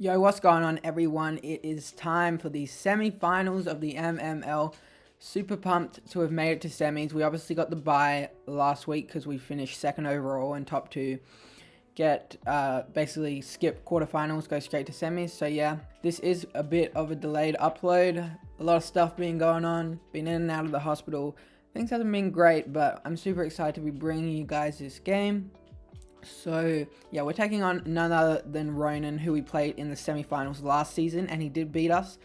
Yo, what's going on, everyone? It is time for the semi-finals of the MML. Super pumped to have made it to semis. We obviously got the bye last week because we finished second overall and top two. Basically skip quarterfinals, go straight to semis. So yeah, this is a bit of a delayed upload. A lot of stuff being going on. Been in and out of the hospital. Things haven't been great, but I'm super excited to be bringing you guys this game. So yeah, we're taking on none other than Ronan, who we played in the semi-finals last season, and he did beat us.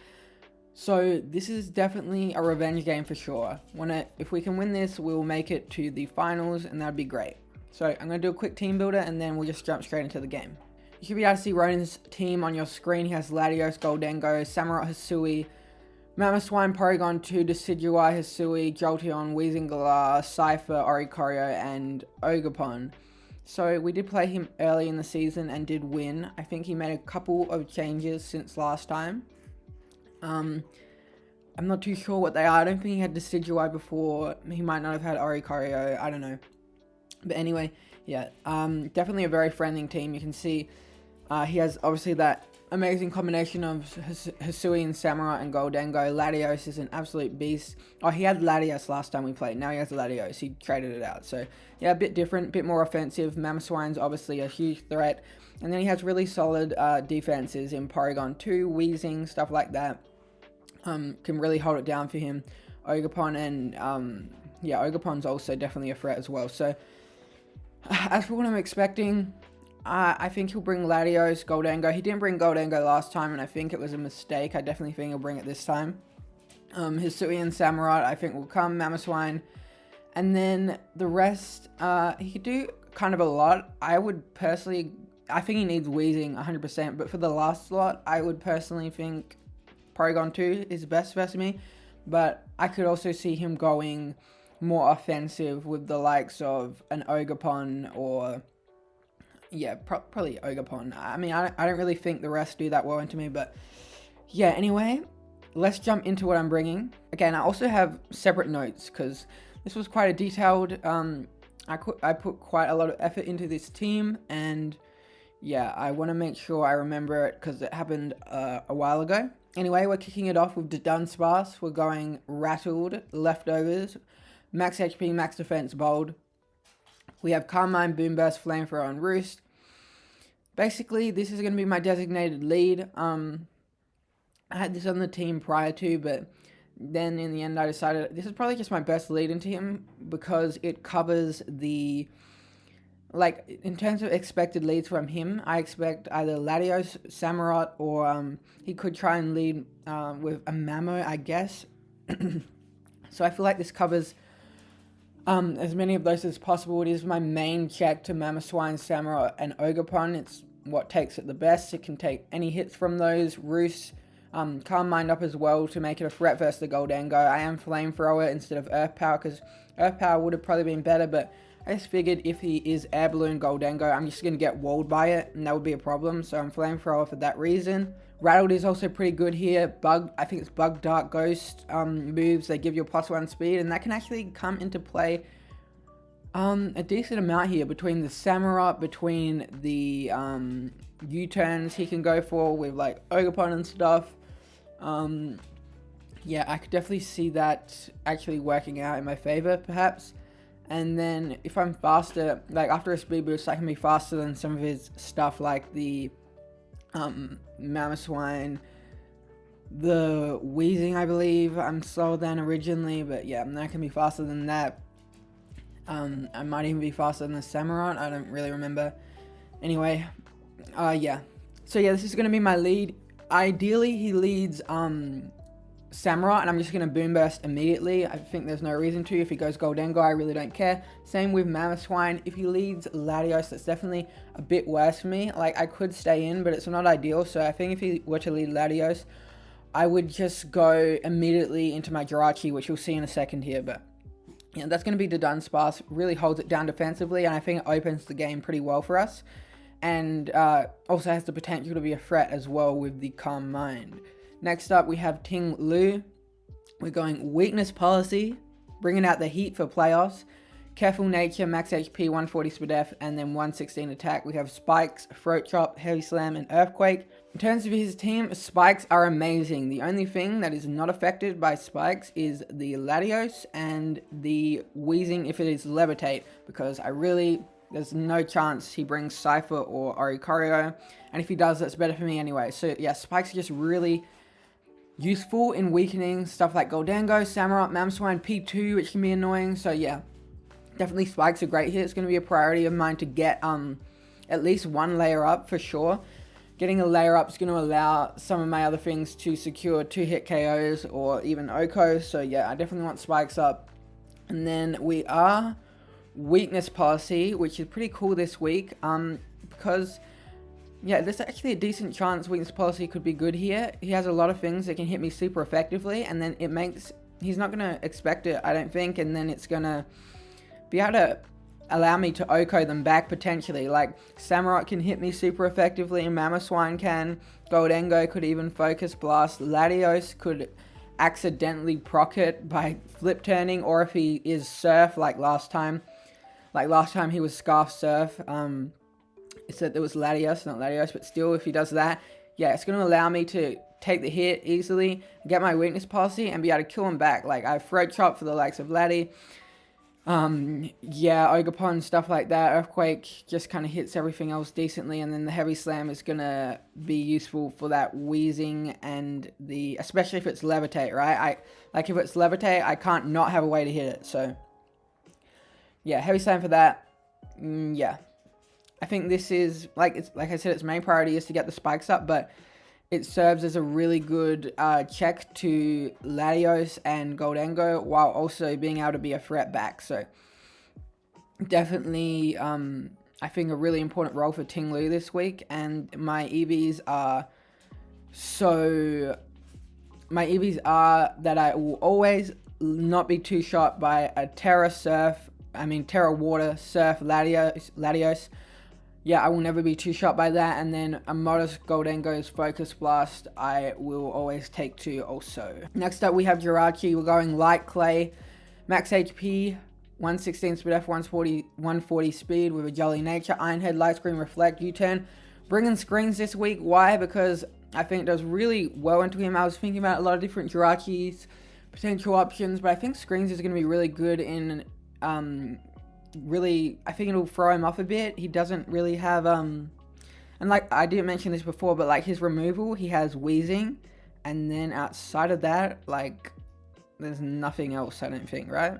So this is definitely a revenge game for sure. If we can win this, we'll make it to the finals, and that'd be great. So I'm going to do a quick team builder, and then we'll just jump straight into the game. You should be able to see Ronan's team on your screen. He has Latios, Gholdengo, Samurott, Hisui, Weezing, Porygon 2, Decidueye, Hisui, Jolteon, Weezing, Galar, Cypher, Oricorio, and Ogerpon. So we did play him early in the season and did win. I think he made a couple of changes since last time. I'm not too sure what they are. I don't think he had Decidueye before. He might not have had Oricorio. I don't know. But anyway, yeah, definitely a very friendly team. You can see he has obviously that amazing combination of Hisuian Samurott and Gholdengo. Latios is an absolute beast. Oh, he had Latios last time we played. Now he has Latios. He traded it out. So yeah, a bit different, a bit more offensive. Mamoswine's obviously a huge threat. And then he has really solid defenses in Porygon 2, Weezing, stuff like that. Can really hold it down for him. Ogerpon and yeah, Ogerpon's also definitely a threat as well. So as for what I'm expecting, I think he'll bring Latios, Gholdengo. He didn't bring Gholdengo last time, and I think it was a mistake. I definitely think he'll bring it this time. Hisuian Samurott, I think, will come. Mamoswine. And then the rest, he could do kind of a lot. I think he needs Weezing 100%, but for the last slot, I would personally think Porygon 2 is best versus me. But I could also see him going more offensive with the likes of an Ogerpon or... yeah, probably Ogerpon. I mean, I don't really think the rest do that well into me, but yeah, anyway, let's jump into what I'm bringing. Again, I also have separate notes because this was quite a detailed, I put quite a lot of effort into this team, and yeah, I want to make sure I remember it because it happened a while ago. Anyway, we're kicking it off with the Dunsparce. We're going Rattled, Leftovers, Max HP, Max Defense, Bold. We have Carmine, Boomburst, Flamethrower, and Roost. Basically, this is going to be my designated lead. I had this on the team prior to, but then in the end I decided this is probably just my best lead into him because it covers the... like, in terms of expected leads from him, I expect either Latios, Samurott, or he could try and lead with a Mamo, I guess. So I feel like this covers... as many of those as possible. It is my main check to Mamoswine, Samurott, and Ogerpon. It's what takes it the best. It can take any hits from those. Roost, Calm Mind up as well to make it a threat versus the Gholdengo. I am Flamethrower instead of Earth Power because Earth Power would have probably been better, but I just figured if he is Air Balloon Gholdengo, I'm just going to get walled by it, and that would be a problem. So I'm Flamethrower for that reason. Rattled is also pretty good here. I think it's Bug, Dark, Ghost moves. They give you a +1 speed, and that can actually come into play a decent amount here between the Samurott, between the U-turns he can go for with like Ogerpon and stuff. Yeah, I could definitely see that actually working out in my favor, perhaps. And then if I'm faster, like after a speed boost, I can be faster than some of his stuff like the Mamoswine, the Weezing, I believe. I'm slower than originally, but yeah, I can be faster than that. I might even be faster than the Samurott. I don't really remember. Anyway, yeah. So yeah, this is going to be my lead. Ideally, he leads Samurott, and I'm just going to Boom Burst immediately. I think there's no reason to. If he goes Gholdengo, I really don't care. Same with Mamoswine. If he leads Latios, that's definitely a bit worse for me. Like, I could stay in, but it's not ideal. So I think if he were to lead Latios, I would just go immediately into my Jirachi, which you'll see in a second here. But yeah, that's going to be the Dunsparce. Really holds it down defensively, and I think it opens the game pretty well for us. And also has the potential to be a threat as well with the Calm Mind. Next up, we have Ting-Lu. We're going Weakness Policy, bringing out the heat for playoffs. Careful Nature, Max HP, 140 Speed F, and then 116 Attack. We have Spikes, Throat Chop, Heavy Slam, and Earthquake. In terms of his team, spikes are amazing. The only thing that is not affected by spikes is the Latios and the Weezing if it is Levitate, because there's no chance he brings Cypher or Oricorio, and if he does, that's better for me anyway. So yeah, spikes are just really useful in weakening stuff like Gholdengo, Samurott, Mamswine, P2, which can be annoying. So yeah, definitely spikes are great here. It's going to be a priority of mine to get at least one layer up for sure. Getting a layer up is going to allow some of my other things to secure 2-hit KOs or even OKOs. So yeah, I definitely want spikes up. And then we are Weakness Policy, which is pretty cool this week. Because yeah, there's actually a decent chance Weakness Policy could be good here. He has a lot of things that can hit me super effectively, and then he's not going to expect it, I don't think, and then it's going to be able to allow me to OKO them back potentially. Like Samurott can hit me super effectively, and Mamoswine can. Gholdengo could even Focus Blast. Latios could accidentally proc it by flip turning, or if he is Surf like last time. Like last time he was Scarf Surf. It said there was Latios, not Latios, but still if he does that, yeah, it's going to allow me to take the hit easily, get my Weakness Policy, and be able to kill him back. Like I have Throat Chop for the likes of Lati. Yeah, Ogerpon, stuff like that. Earthquake just kind of hits everything else decently, and then the Heavy Slam is gonna be useful for that Weezing and especially if it's Levitate, right? If it's Levitate, I can't not have a way to hit it, so yeah, Heavy Slam for that. Yeah, I think this is, like I said, its main priority is to get the spikes up, but it serves as a really good check to Latios and Gholdengo while also being able to be a threat back. So definitely, I think a really important role for Ting-Lu this week. And my EVs are that I will always not be two-shot by a Terra Water Surf Latios. Yeah, I will never be two-shot by that, and then a modest Gholdengo's Focus Blast I will always take to also. Next up we have Jirachi. We're going Light Clay, max HP, 116 speed F, 140 speed with a Jolly Nature, Iron Head, Light Screen, Reflect, U-Turn. Bringing screens this week. Why? Because I think it does really well into him. I was thinking about a lot of different Jirachis, potential options, but I think screens is going to be really good in I think it'll throw him off a bit. He doesn't really have and like I didn't mention this before, but like his removal, he has Weezing, and then outside of that, like there's nothing else, I don't think, right?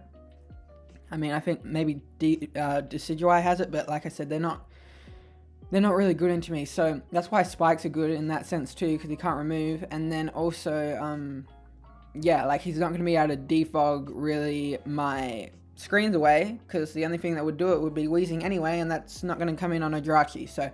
I mean, I think maybe Decidueye has it, but like I said, they're not really good into me, so that's why spikes are good in that sense too, because he can't remove. And then also yeah, like he's not going to be able to defog really my screens away, because the only thing that would do it would be Weezing anyway, and that's not going to come in on a Jirachi. So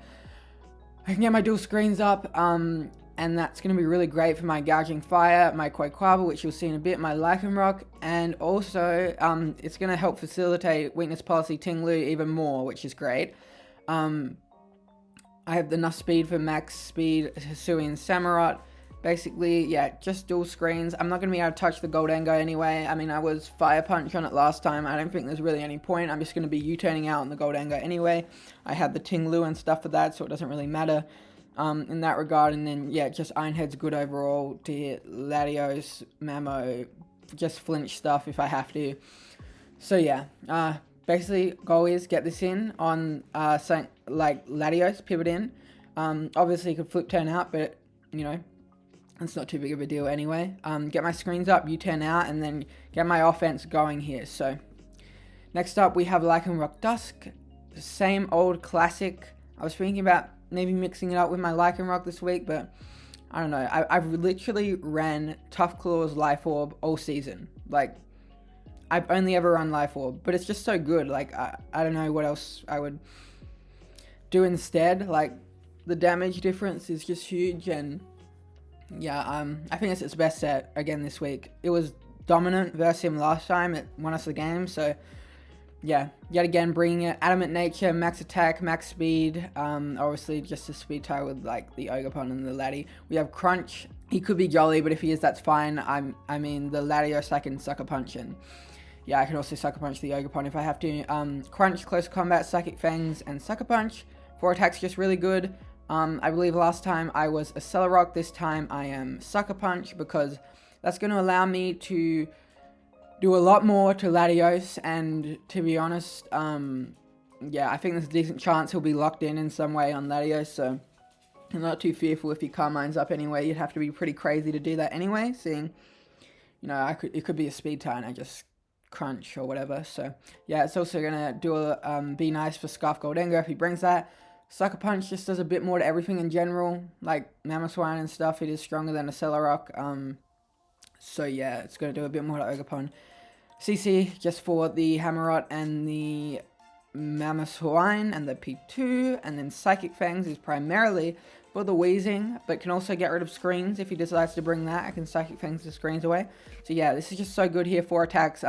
I can get my dual screens up, and that's going to be really great for my Gouging Fire, my Quaquaval, which you'll see in a bit, my Lycanroc, and also it's going to help facilitate Weakness Policy Ting-Lu even more, which is great. I have enough speed for max speed Hisuian Samurott. Basically, yeah, just dual screens. I'm not going to be able to touch the Gholdengo anyway. I mean, I was Fire Punch on it last time. I don't think there's really any point. I'm just going to be U-turning out on the Gholdengo anyway. I had the Ting-Lu and stuff for that, so it doesn't really matter in that regard. And then, yeah, just Iron Head's good overall to hit Latios, Mamo, just flinch stuff if I have to. So, yeah, basically, goal is get this in on something like Latios, pivot in. Obviously, you could flip turn out, but, you know, it's not too big of a deal anyway. Get my screens up, U-turn out, and then get my offense going here. So, next up we have Lycanroc Dusk. Same old classic. I was thinking about maybe mixing it up with my Lycanroc this week, but I don't know. I've literally ran Tough Claws Life Orb all season. Like, I've only ever run Life Orb, but it's just so good. Like, I don't know what else I would do instead. Like, the damage difference is just huge, and yeah, I think it's its best set again this week. It was dominant versus him last time. It won us the game, so yeah, yet again bringing it. Adamant Nature, max attack, max speed. Obviously just a speed tie with like the Ogerpon and the Lati. We have Crunch. He could be Jolly, but if he is, that's fine. I mean the Latios I can Sucker Punch, and yeah, I can also Sucker Punch the Ogerpon if I have to. Crunch, Close Combat, Psychic Fangs, and Sucker Punch. 4 attacks just really good. I believe last time I was Accelerock, this time I am Sucker Punch, because that's going to allow me to do a lot more to Latios, and to be honest, yeah, I think there's a decent chance he'll be locked in some way on Latios, so I'm not too fearful if he Carmines up anyway. You'd have to be pretty crazy to do that anyway, seeing, you know, it could be a speed tie and I just crunch or whatever. So yeah, it's also gonna do a be nice for Scarf Gholdengo if he brings that. Sucker Punch just does a bit more to everything in general, like Mamoswine and stuff. It is stronger than a Accelerock. So yeah, it's gonna do a bit more to Ogerpon. CC just for the Samurott and the Mamoswine and the P2, and then Psychic Fangs is primarily for the Weezing, but can also get rid of screens if he decides to bring that. I can Psychic Fangs the screens away. So yeah, this is just so good here. 4 attacks,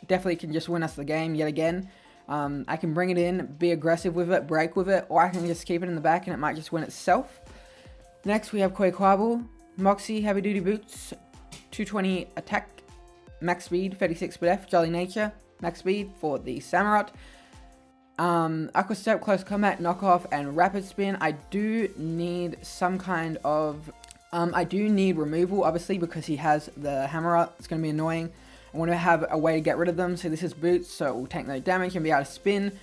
definitely can just win us the game yet again. I can bring it in, be aggressive with it, break with it, or I can just keep it in the back and it might just win itself. Next we have Quaquaval, Moxie, Heavy Duty Boots, 220 attack, max speed, 36 speed F, Jolly Nature, max speed for the Samurott. Aqua Step, Close Combat, Knockoff, and Rapid Spin. I do need some kind of, I do need removal, obviously, because he has the Samurott. It's going to be annoying. I want to have a way to get rid of them. So this is Boots, so it will take no damage and be able to spin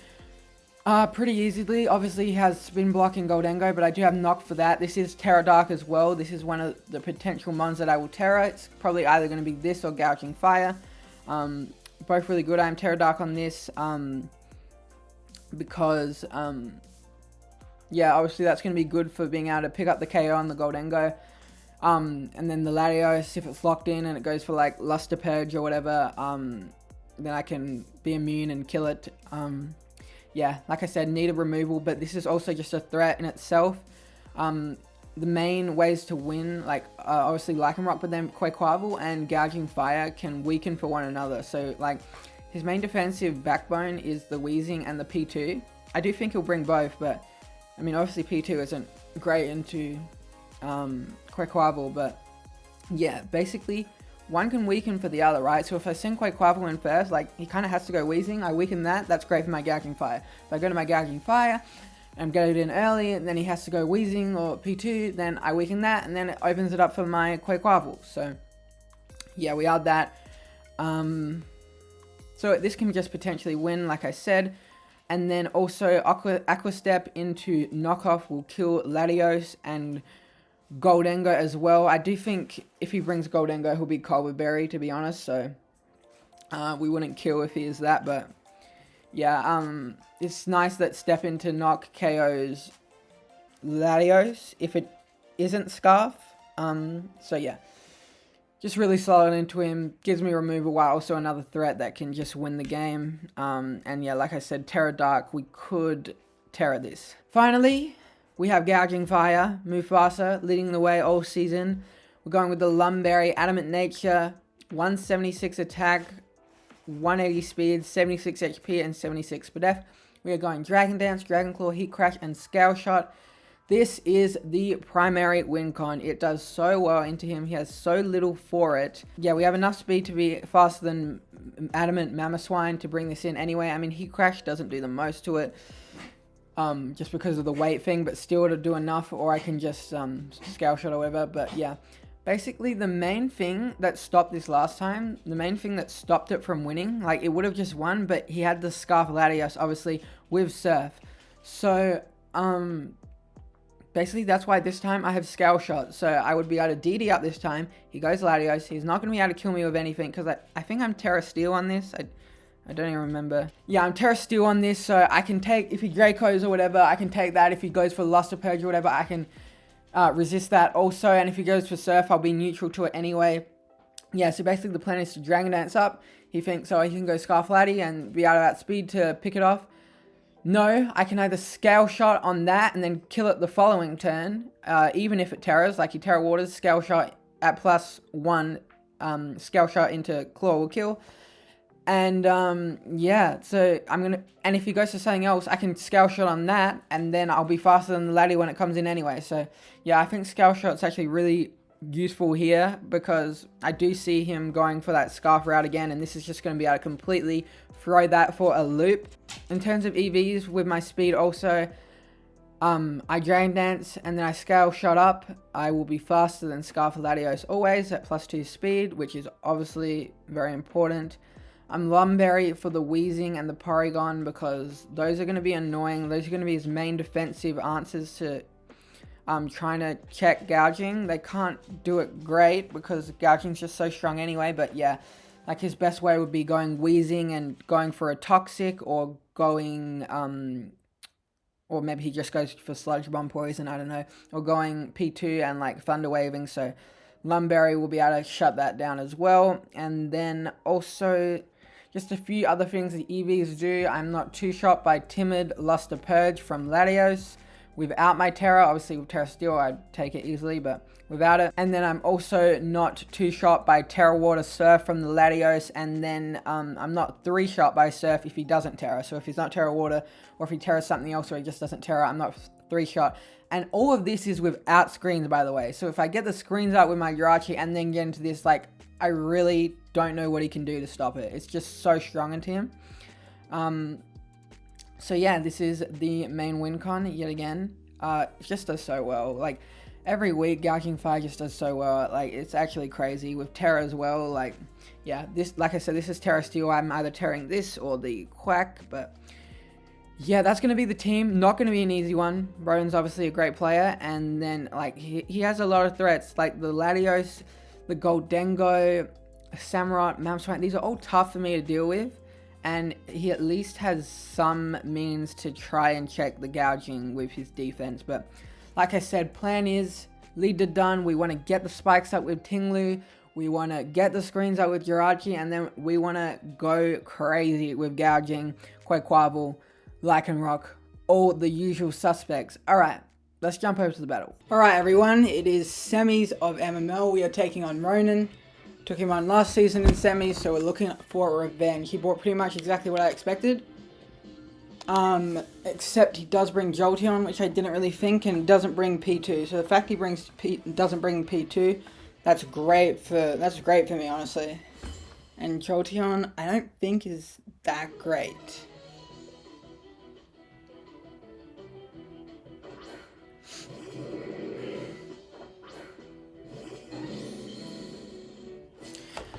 pretty easily. Obviously, he has Spin Block in Gholdengo, but I do have Knock for that. This is Terra Dark as well. This is one of the potential mons that I will Terra. It's probably either going to be this or Gouging Fire. Both really good. I am Terra Dark on this. Because, yeah, obviously that's going to be good for being able to pick up the KO on the Gholdengo. And then the Latios, if it's locked in and it goes for like Luster Purge or whatever, then I can be immune and kill it. Yeah, like I said, need a removal, but this is also just a threat in itself. The main ways to win, like, obviously Lycanroc, but then Quaquaval and Gouging Fire can weaken for one another. So, like, his main defensive backbone is the Weezing and the P2. I do think he'll bring both, but, I mean, obviously P2 isn't great into Quaquaval, but, yeah, basically, one can weaken for the other, right? So if I send Quaquaval in first, like, he kind of has to go Weezing, I weaken that, that's great for my Gouging Fire. If I go to my Gouging Fire, and get it in early, and then he has to go Weezing or P2, then I weaken that, and then it opens it up for my Quaquaval. So, yeah, we are that. So this can just potentially win, like I said. And then also Aqua Step into Knockoff will kill Latios and Gholdengo as well. I do think if he brings Gholdengo, he'll be Culver Berry, to be honest. So we wouldn't kill if he is that, but yeah, it's nice that Step into Knock KOs Latios if it isn't Scarf. So yeah. Just really solid into him, gives me removal while also another threat that can just win the game. And yeah, like I said, Terra Dark, we could Terra this. Finally, we have Gouging Fire, Mufasa, leading the way all season. We're going with the Lumberry, Adamant Nature, 176 attack, 180 speed, 76 HP, and 76 speed F. We are going Dragon Dance, Dragon Claw, Heat Crash, and Scale Shot. This is the primary win con. It does so well into him. He has so little for it. Yeah, we have enough speed to be faster than Adamant Mamoswine to bring this in anyway. I mean, Heat Crash doesn't do the most to it, just because of the weight thing, but still to do enough, or I can just Scale Shot or whatever. But yeah, basically the main thing that stopped this last time, the main thing that stopped it from winning, like it would have just won, but he had the Scarf Latios, obviously, with Surf. So, basically, that's why this time I have Scale Shot. So I would be able to DD up this time. He goes Latios. He's not going to be able to kill me with anything because I think I'm Terra Steel on this. I don't even remember. Yeah, I'm Terra Steel on this. So I can take, if he Dracos or whatever, I can take that. If he goes for Luster Purge or whatever, I can resist that also. And if he goes for Surf, I'll be neutral to it anyway. Yeah, so basically the plan is to Dragon Dance up. He thinks, so he can go Scarf Lati and be out of that speed to pick it off. No, I can either Scale Shot on that and then kill it the following turn, even if it Terras, like he Terra Waters, Scale Shot at +1, Scale Shot into Claw will kill. And, yeah, so I'm gonna, and if he goes to something else, I can Scale Shot on that, and then I'll be faster than the Lati when it comes in anyway. So, yeah, I think Scale Shot's actually really useful here, because I do see him going for that Scarf route again, and this is just going to be able to completely throw that for a loop. In terms of EVs with my speed also, I Drain Dance and then I Scale Shot up, I will be faster than Scarf Latios always at +2 speed, which is obviously very important. I'm Lumberry for the Weezing and the Porygon because those are going to be annoying. Those are going to be his main defensive answers to trying to check gouging. They can't do it great because gouging's just so strong anyway, but yeah, like his best way would be going Weezing and going for a Toxic, or going or maybe he just goes for Sludge Bomb Poison, I don't know, or going P2 and like Thunder Waving, so Lumberry will be able to shut that down as well. And then also just a few other things the EVs do. I'm not too shot by Timid Luster Purge from Latios. Without my Terra, obviously with Terra Steel I'd take it easily, but without it. And then I'm also not too shot by Terra Water Surf from the Latios, and then I'm not 3 shot by Surf if he doesn't Terra. So if he's not Terra Water, or if he Terras something else, or he just doesn't Terra, I'm not 3 shot. And all of this is without screens, by the way. So if I get the screens out with my Jirachi and then get into this, like, I really don't know what he can do to stop it. It's just so strong into him. So yeah, this is the main win con yet again. It just does so well. Like, every week Gouging Fire just does so well. Like, it's actually crazy with Terra as well. Like, yeah, this, like I said, this is Terra Steel. I'm either Terring this or the Quack, but yeah, that's going to be the team. Not going to be an easy one. Ronan's obviously a great player, and then like he has a lot of threats, like the Latios, the Gholdengo, Samurott, Mamswine. These are all tough for me to deal with, and he at least has some means to try and check the gouging with his defense. But like I said, plan is lead to done. We want to get the spikes up with Ting-Lu. We want to get the screens up with Jirachi, and then we want to go crazy with gouging, Quaquaval, Lycanroc, all the usual suspects. Alright, let's jump over to the battle. Alright everyone, it is semis of MML. We are taking on Ronan. Took him on last season in semis, so we're looking for revenge. He brought pretty much exactly what I expected. Except he does bring Jolteon, which I didn't really think, and doesn't bring P2. So the fact he doesn't bring P2, that's great for me, honestly. And Jolteon, I don't think is that great.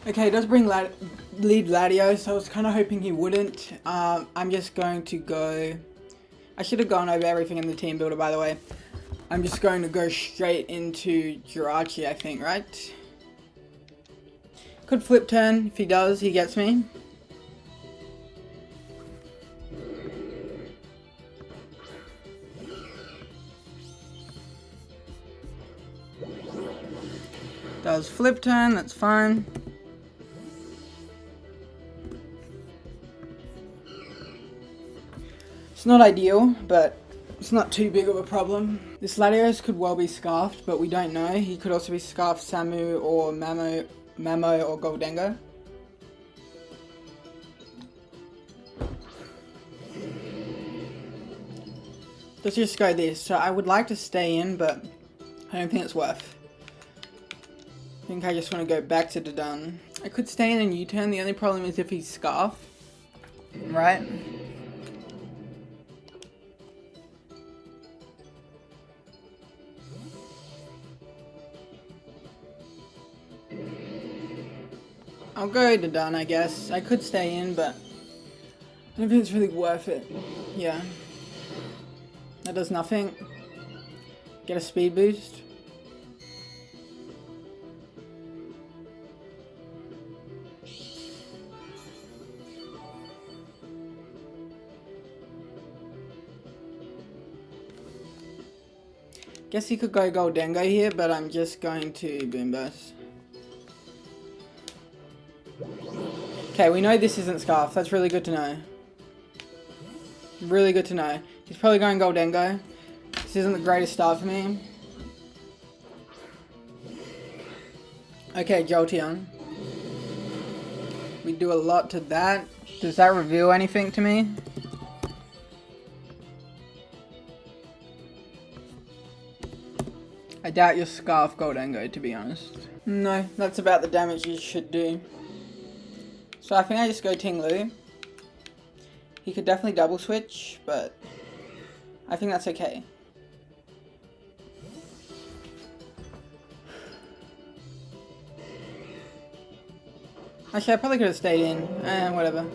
Okay, it does bring lead Latios, so I was kind of hoping he wouldn't. I'm just going to go... I should have gone over everything in the team builder, by the way. I'm just going to go straight into Jirachi, I think, right? Could flip turn. If he does, he gets me. Does flip turn, that's fine. It's not ideal, but it's not too big of a problem. This Latios could well be Scarfed, but we don't know. He could also be Scarfed Samu or Mamo or Gholdengo. Let's just go this. So I would like to stay in, but I don't think it's worth. I think I just want to go back to Dadan. I could stay in and U-turn. The only problem is if he's Scarf. Right? I'll go to done, I guess. I could stay in, but I don't think it's really worth it. Yeah. That does nothing. Get a speed boost. Guess he could go Gholdengo here, but I'm just going to Boom Burst. Okay, we know this isn't Scarf. That's really good to know. Really good to know. He's probably going Gholdengo. This isn't the greatest start for me. Okay, Jolteon. We do a lot to that. Does that reveal anything to me? I doubt your Scarf Gholdengo, to be honest. No, that's about the damage you should do. So I think I just go Ting-Lu. He could definitely double switch, but I think that's okay. Actually, I probably could have stayed in. Whatever.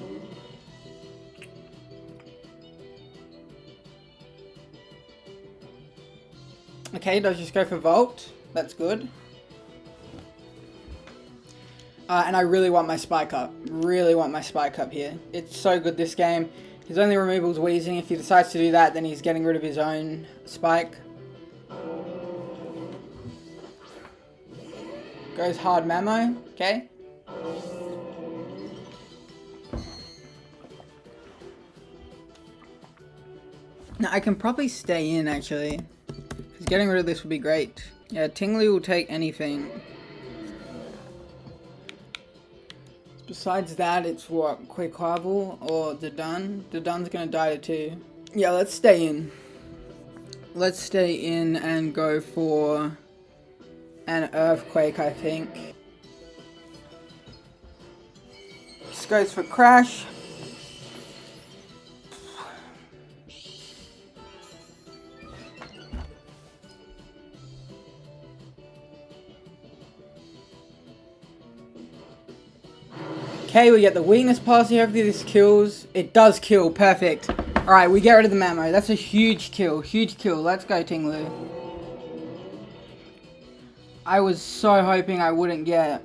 Okay, does just go for Volt. That's good. And I really want my Spike up. Really want my Spike up here. It's so good this game. His only removal is Weezing. If he decides to do that, then he's getting rid of his own Spike. Goes hard Mamo. Okay. Now, I can probably stay in, actually. Because getting rid of this would be great. Yeah, Ting-Lu will take anything. Besides that, it's what? Quaquaval or Dadun? Dadun's gonna die to 2. Yeah, let's stay in. Let's stay in and go for an Earthquake, I think. This goes for Crash. Okay, we get the Weakness Policy. Hopefully this kills. It does kill. Perfect. Alright, we get rid of the Mamo. That's a huge kill. Huge kill. Let's go, Ting-Lu. I was so hoping I wouldn't get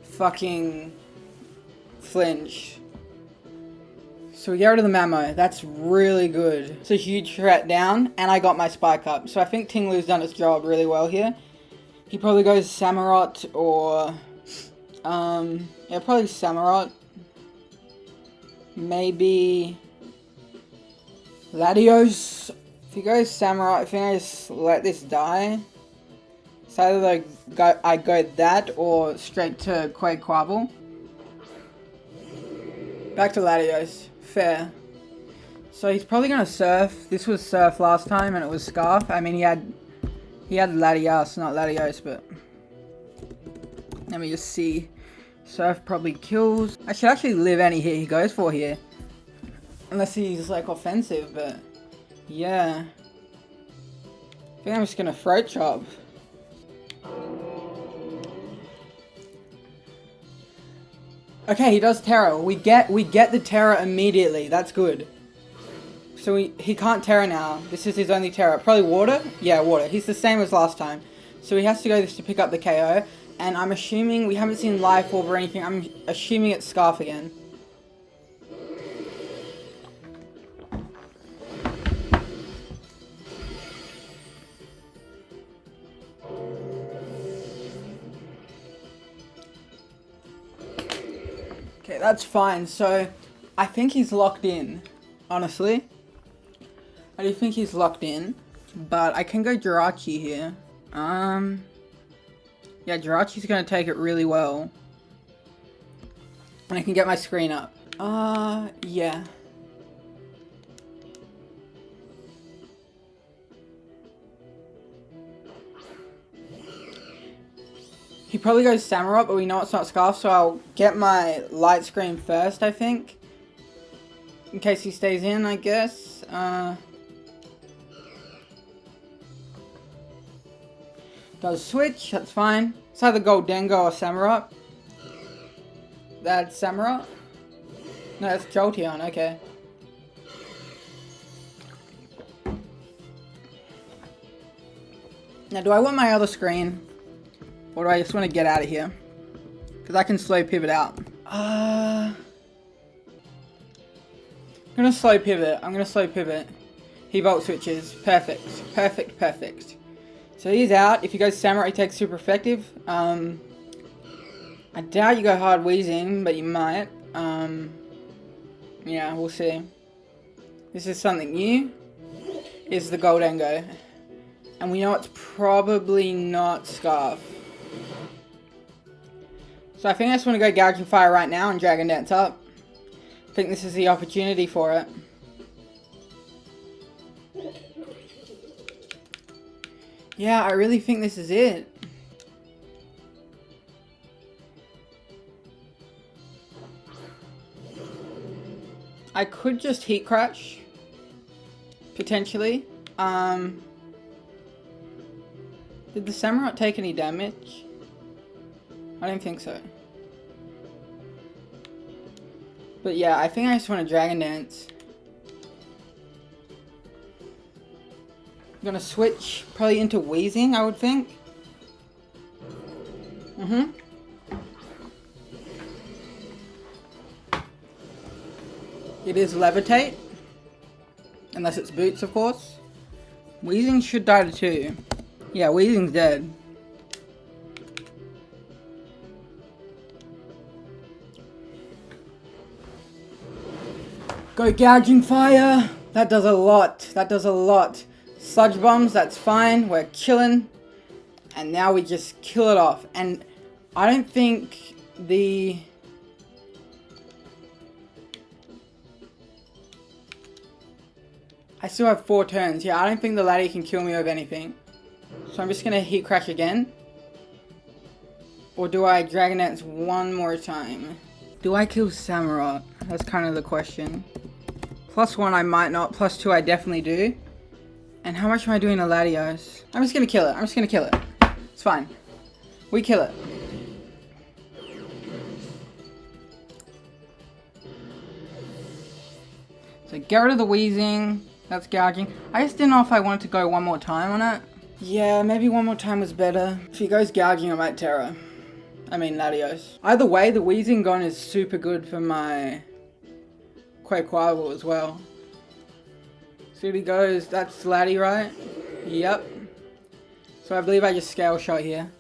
fucking flinch. So we get rid of the Mamo. That's really good. It's a huge threat down, and I got my Spike up. So I think Ting-Lu's done its job really well here. He probably goes Samurott or... yeah, probably Samurott. Maybe Latios. If he goes Samurott, I think I just let this die. It's either like I go that or straight to Quaquaval. Back to Latios. Fair. So he's probably gonna Surf. This was Surf last time and it was Scarf. I mean he had Latios, not Latios, but let me just see. Surf probably kills. I should actually live any hit he goes for here. Unless he's like offensive, but yeah. I think I'm just gonna Throat Chop. Okay, he does Terra. We get the Terra immediately. That's good. So he can't Terra now. This is his only Terra. Probably Water? Yeah, Water. He's the same as last time. So he has to go this to pick up the KO. And I'm assuming, we haven't seen Life Orb or anything, I'm assuming it's Scarf again. Okay, that's fine. So, I think he's locked in, honestly. I do think he's locked in, but I can go Jirachi here. Yeah, Jirachi's gonna take it really well. And I can get my screen up. Yeah. He probably goes Samurott, but we know it's not Scarf, so I'll get my light screen first, I think. In case he stays in, I guess. Does switch, that's fine. It's either Gholdengo or Samurott. That's Samurott? No, that's Jolteon, okay. Now, do I want my other screen? Or do I just want to get out of here? Because I can slow pivot out. I'm gonna slow pivot. He Volt switches. Perfect. Perfect, perfect. So he's out. If he goes Samurott, he takes super effective. I doubt you go hard Weezing, but you might. Yeah, we'll see. This is something new. Is the Gholdengo. And we know it's probably not Scarf. So I think I just want to go Gouging Fire right now and Dragon Dance up. I think this is the opportunity for it. Yeah, I really think this is it. I could just Heat Crash. Potentially. Did the Samurott take any damage? I don't think so. But yeah, I think I just want to Dragon Dance. I'm gonna switch probably into Weezing, I would think. It is Levitate. Unless it's Boots, of course. Weezing should die to 2. Yeah, Weezing's dead. Go Gouging Fire! That does a lot. That does a lot. Sludge Bombs, that's fine. We're chilling. And now we just kill it off. And I don't think the... I still have 4 turns. Yeah, I don't think the Latios can kill me with anything. So I'm just going to Heat Crash again. Or do I Dragon Dance one more time? Do I kill Samurott? That's kind of the question. +1 I might not. +2 I definitely do. And how much am I doing to Latios? I'm just going to kill it. I'm just going to kill it. It's fine. We kill it. So get rid of the Weezing. That's gouging. I just didn't know if I wanted to go one more time on it. Yeah, maybe one more time was better. If he goes gouging, I might Terra. I mean Latios. Either way, the Weezing Gone is super good for my Quaquaval as well. See what he goes. That's Lati, right? Yep. So I believe I just Scale Shot here.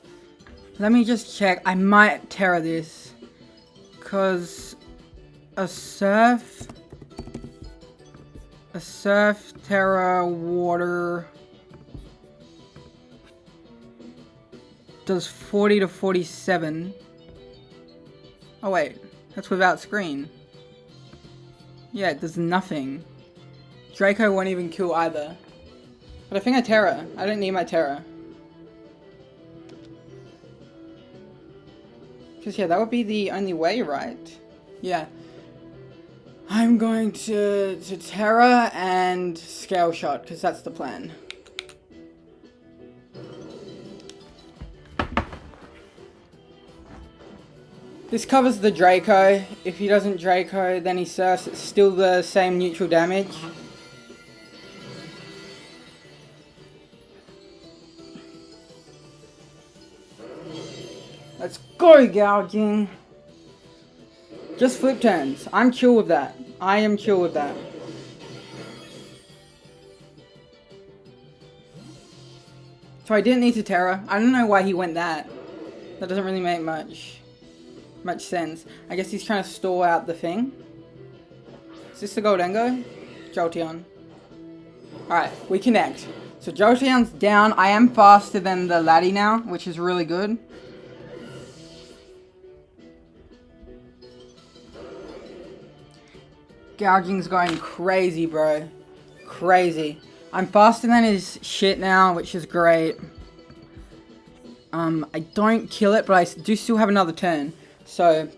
Let me just check. I might Terra this. Because a Surf, Terra, Water does 40 to 47. Oh wait, that's without screen. Yeah, it does nothing. Draco won't even kill either. But I think I Terra. I don't need my Terra. Because yeah, that would be the only way, right? Yeah. I'm going to Terra and Scale Shot, because that's the plan. This covers the Draco. If he doesn't Draco, then he surfs. It's still the same neutral damage. Let's go, gouging. Just flip turns. I'm chill with that. I am chill with that. So I didn't need to Terra. I don't know why he went that. That doesn't really make much sense. I guess he's trying to stall out the thing. Is this the Gholdengo? Jolteon. Alright, we connect. So Jolteon's down. I am faster than the Lati now, which is really good. Gouging's going crazy, bro. Crazy. I'm faster than his shit now, which is great. I don't kill it, but I do still have another turn. So,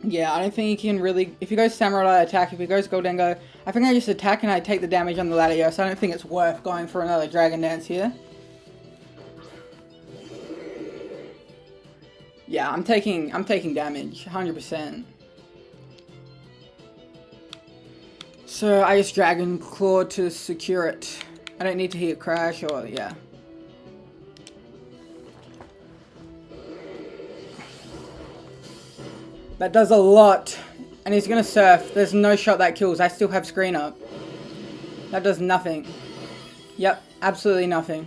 yeah, I don't think he can really... If he goes Samurott, I attack. If he goes Gholdengo, I think I just attack and I take the damage on the Latios. So I don't think it's worth going for another Dragon Dance here. Yeah, I'm taking damage, 100%. So I just Dragon Claw to secure it. I don't need to Heat Crash or, yeah. That does a lot. And he's gonna Surf. There's no shot that kills. I still have screen up. That does nothing. Yep, absolutely nothing.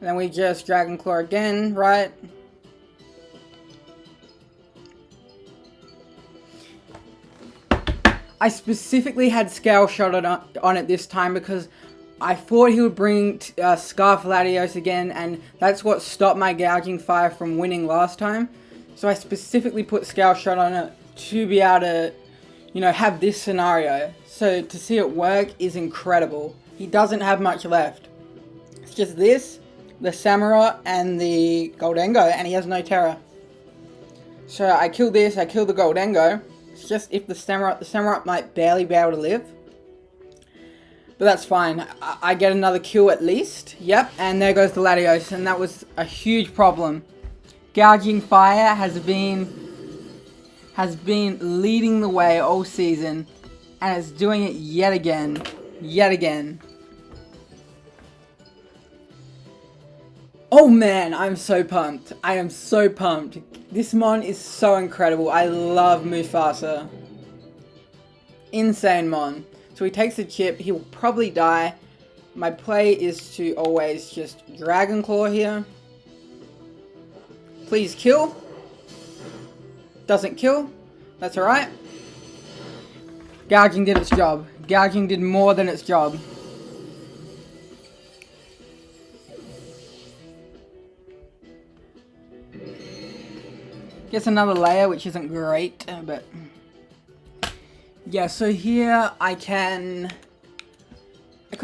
And then we just Dragon Claw again, right? I specifically had Scale Shot on it this time because I thought he would bring Scarf Latios again, and that's what stopped my Gouging Fire from winning last time. So I specifically put Scale Shot on it to be able to, you know, have this scenario. So to see it work is incredible. He doesn't have much left. It's just this, the Samurott, and the Gholdengo, and he has no Terra. So I kill this, I kill the Gholdengo. It's just if the Samurott might barely be able to live. But that's fine. I get another kill at least. Yep, and there goes the Latios, and that was a huge problem. Gouging Fire has been has been leading the way all season, and it's doing it yet again. Yet again. Oh man, I'm so pumped. I am so pumped. This mon is so incredible. I love Mufasa. Insane mon. So he takes the chip. He will probably die. My play is to always just Dragon Claw here. Please kill. Doesn't kill. That's alright. Gouging did its job. Gouging did more than its job. Gets another layer, which isn't great, but... yeah, so here I could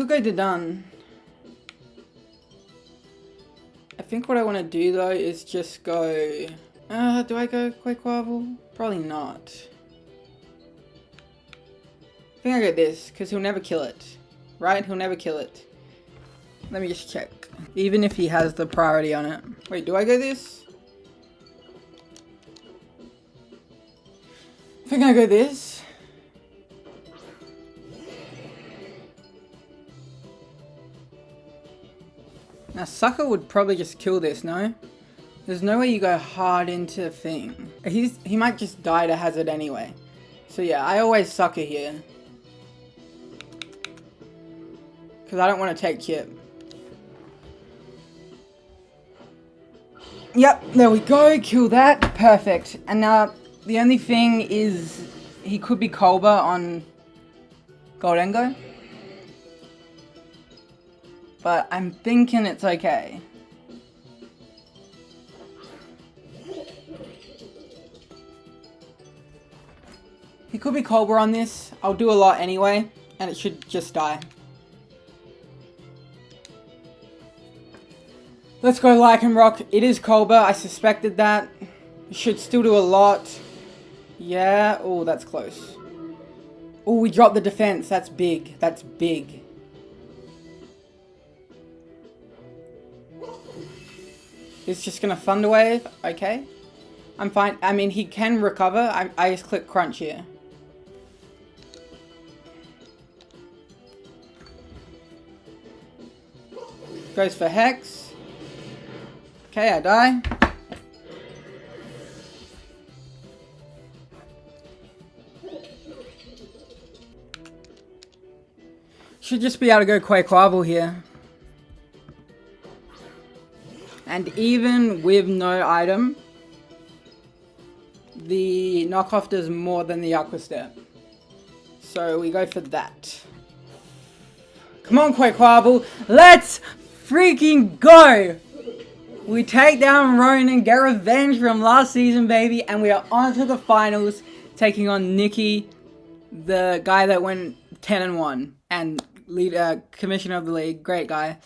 go to done. I think what I want to do though is just go... do I go Quaquavel? Probably not. I think I go this, because he'll never kill it. Right? He'll never kill it. Let me just check. Even if he has the priority on it. Wait, do I go this? I think I go this. Now Sucker would probably just kill this, no? There's no way you go hard into the thing. He might just die to hazard anyway. So yeah, I always Sucker here. Because I don't want to take chip. Yep, there we go, kill that, perfect. And now, the only thing is, he could be Colbur on Gholdengo. But I'm thinking it's okay. He could be Colbur on this. I'll do a lot anyway, and it should just die. Let's go Lycanroc. It is Colbur. I suspected that. It should still do a lot. Yeah. Oh, that's close. Oh, we dropped the defense. That's big. That's big. It's just gonna Thunder Wave. Okay. I'm fine. I mean, he can recover. I just click Crunch here. Goes for Hex. Okay, I die. Should just be able to go Quaquavel here. And even with no item, the knockoff does more than the Aqua Step. So we go for that. Come on, Quaquavel. Let's freaking go! We take down Ronan, get revenge from last season, baby, and we are on to the finals, taking on Nicky, the guy that went 10-1, and commissioner of the league, great guy.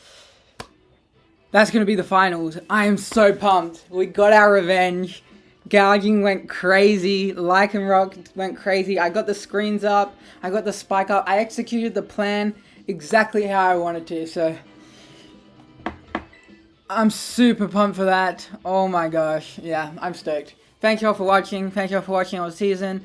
That's going to be the finals. I am so pumped. We got our revenge. Gouging went crazy. Lycanroc went crazy. I got the screens up. I got the spike up. I executed the plan exactly how I wanted to, so... I'm super pumped for that. Oh my gosh. Yeah, I'm stoked. Thank you all for watching. Thank you all for watching all season.